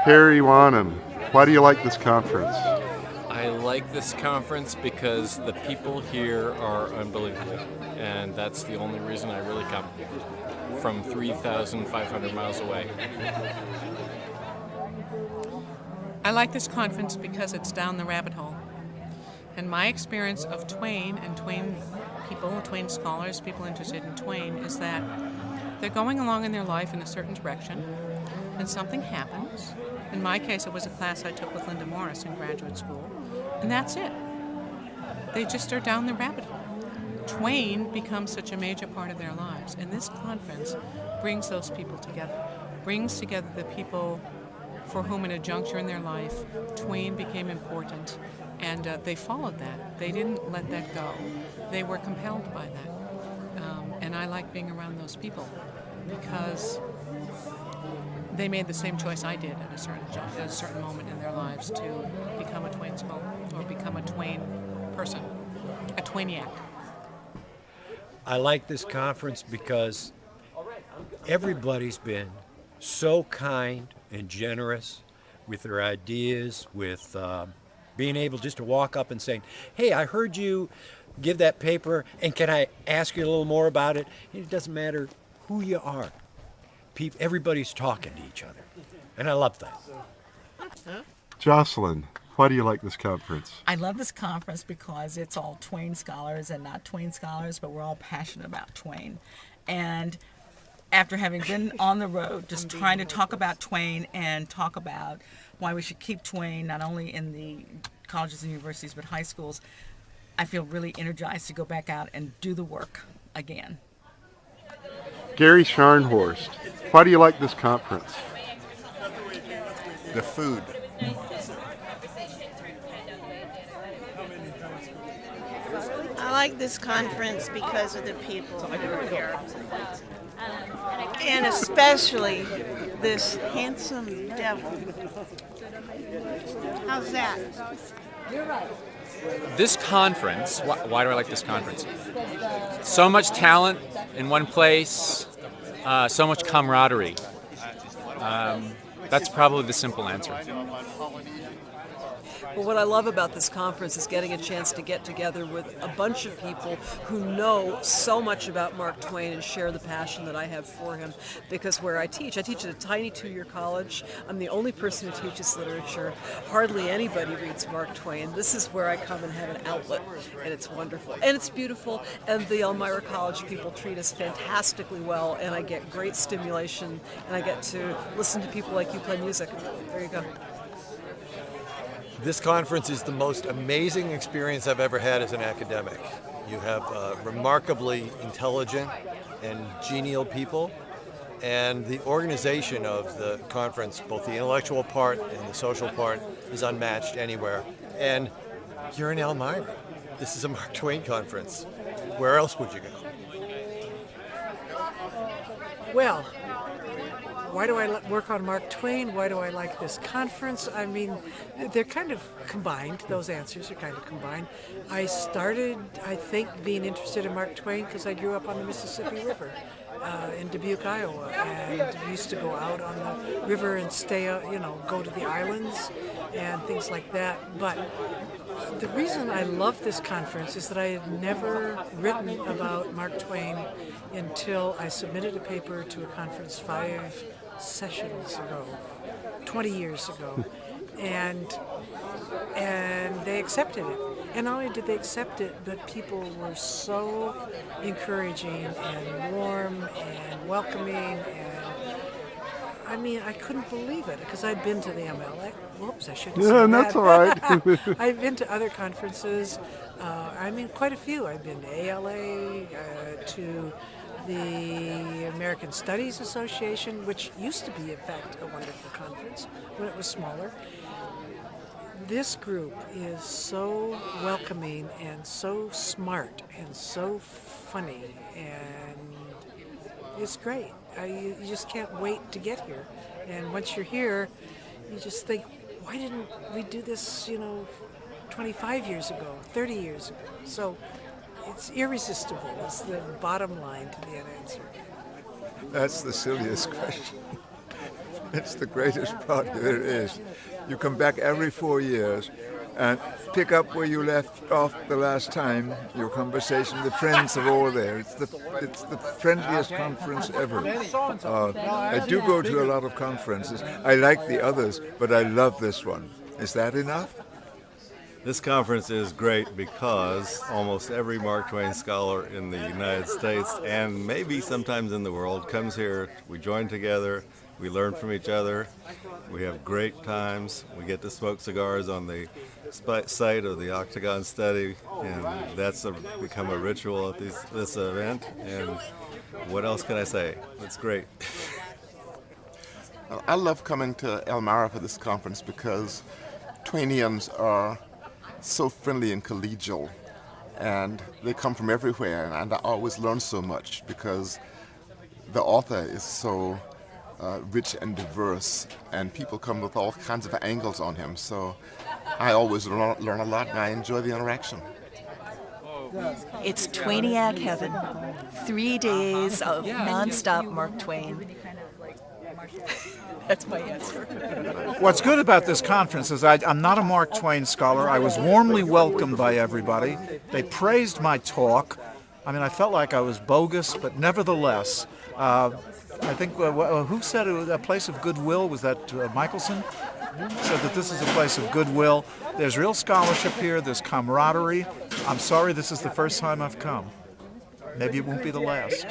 Harry Wanham, why do you like this conference? I like this conference because the people here are unbelievable, and that's the only reason I really come from 3,500 miles away. I like this conference because it's down the rabbit hole. And my experience of Twain and Twain people, Twain scholars, people interested in Twain, is that they're going along in their life in a certain direction, and something happens. In my case, it was a class I took with Linda Morris in graduate school, and that's it. They just are down the rabbit hole. Twain becomes such a major part of their lives, and this conference brings those people together, brings together the people for whom in a juncture in their life Twain became important, and they followed that. They didn't let that go. They were compelled by that. And I like being around those people because they made the same choice I did at a certain moment in their lives to become a Twain scholar or become a Twain person, a Twainiac. I like this conference because everybody's been so kind and generous with their ideas, with being able just to walk up and saying, hey, I heard you give that paper, and can I ask you a little more about it? And it doesn't matter who you are. Everybody's talking to each other, and I love that. Jocelyn, why do you like this conference? I love this conference because it's all Twain scholars and not Twain scholars, but we're all passionate about Twain. And after having been on the road, just trying to talk about Twain and talk about why we should keep Twain not only in the colleges and universities, but high schools, I feel really energized to go back out and do the work again. Gary Scharnhorst, why do you like this conference? The food. I like this conference because of the people who are here. And especially this handsome devil. How's that? This conference, why do I like this conference? So much talent in one place, so much camaraderie. That's probably the simple answer. Well, what I love about this conference is getting a chance to get together with a bunch of people who know so much about Mark Twain and share the passion that I have for him. Because where I teach at a tiny two-year college. I'm the only person who teaches literature. Hardly anybody reads Mark Twain. This is where I come and have an outlet, and it's wonderful. And it's beautiful, and the Elmira College people treat us fantastically well, and I get great stimulation, and I get to listen to people like you play music. There you go. This conference is the most amazing experience I've ever had as an academic. You have remarkably intelligent and genial people, and the organization of the conference, both the intellectual part and the social part, is unmatched anywhere. And you're in Elmira. This is a Mark Twain conference. Where else would you go? Well, why do I work on Mark Twain? Why do I like this conference? I mean, they're kind of combined. Those answers are kind of combined. I started, I think, being interested in Mark Twain because I grew up on the Mississippi River in Dubuque, Iowa, and used to go out on the river and stay, go to the islands and things like that. But the reason I love this conference is that I had never written about Mark Twain until I submitted a paper to a conference 5 sessions ago, 20 years ago, and they accepted it. And not only did they accept it, but people were so encouraging and warm and welcoming, and I mean, I couldn't believe it because I'd been to the MLA. Whoops, I shouldn't say that. Yeah, that's all right. I've been to other conferences. Quite a few. I've been to ALA, to the American Studies Association, which used to be, in fact, a wonderful conference when it was smaller. This group is so welcoming and so smart and so funny, and it's great. You just can't wait to get here. And once you're here, you just think, why didn't we do this, 25 years ago, 30 years ago? So it's irresistible. It's the bottom line to the answer. That's the silliest question. It's the greatest part there is. You come back every 4 years and pick up where you left off the last time. Your conversation, the friends are all there. It's the friendliest conference ever. I do go to a lot of conferences. I like the others, but I love this one. Is that enough? This conference is great because almost every Mark Twain scholar in the United States and maybe sometimes in the world comes here. We join together, we learn from each other, we have great times, we get to smoke cigars on the site of the Octagon Study, and that's become a ritual at this event. And what else can I say? It's great. I love coming to Elmira for this conference because Twainians are so friendly and collegial, and they come from everywhere, and I always learn so much because the author is so rich and diverse, and people come with all kinds of angles on him, so I always learn a lot, and I enjoy the interaction. It's Twainiac heaven. 3 days of non-stop Mark Twain. That's my answer. What's good about this conference is I'm not a Mark Twain scholar. I was warmly welcomed by everybody. They praised my talk. I mean, I felt like I was bogus, but nevertheless, I think, who said it was a place of goodwill? Was that Michelson? Said that this is a place of goodwill. There's real scholarship here. There's camaraderie. I'm sorry this is the first time I've come. Maybe it won't be the last.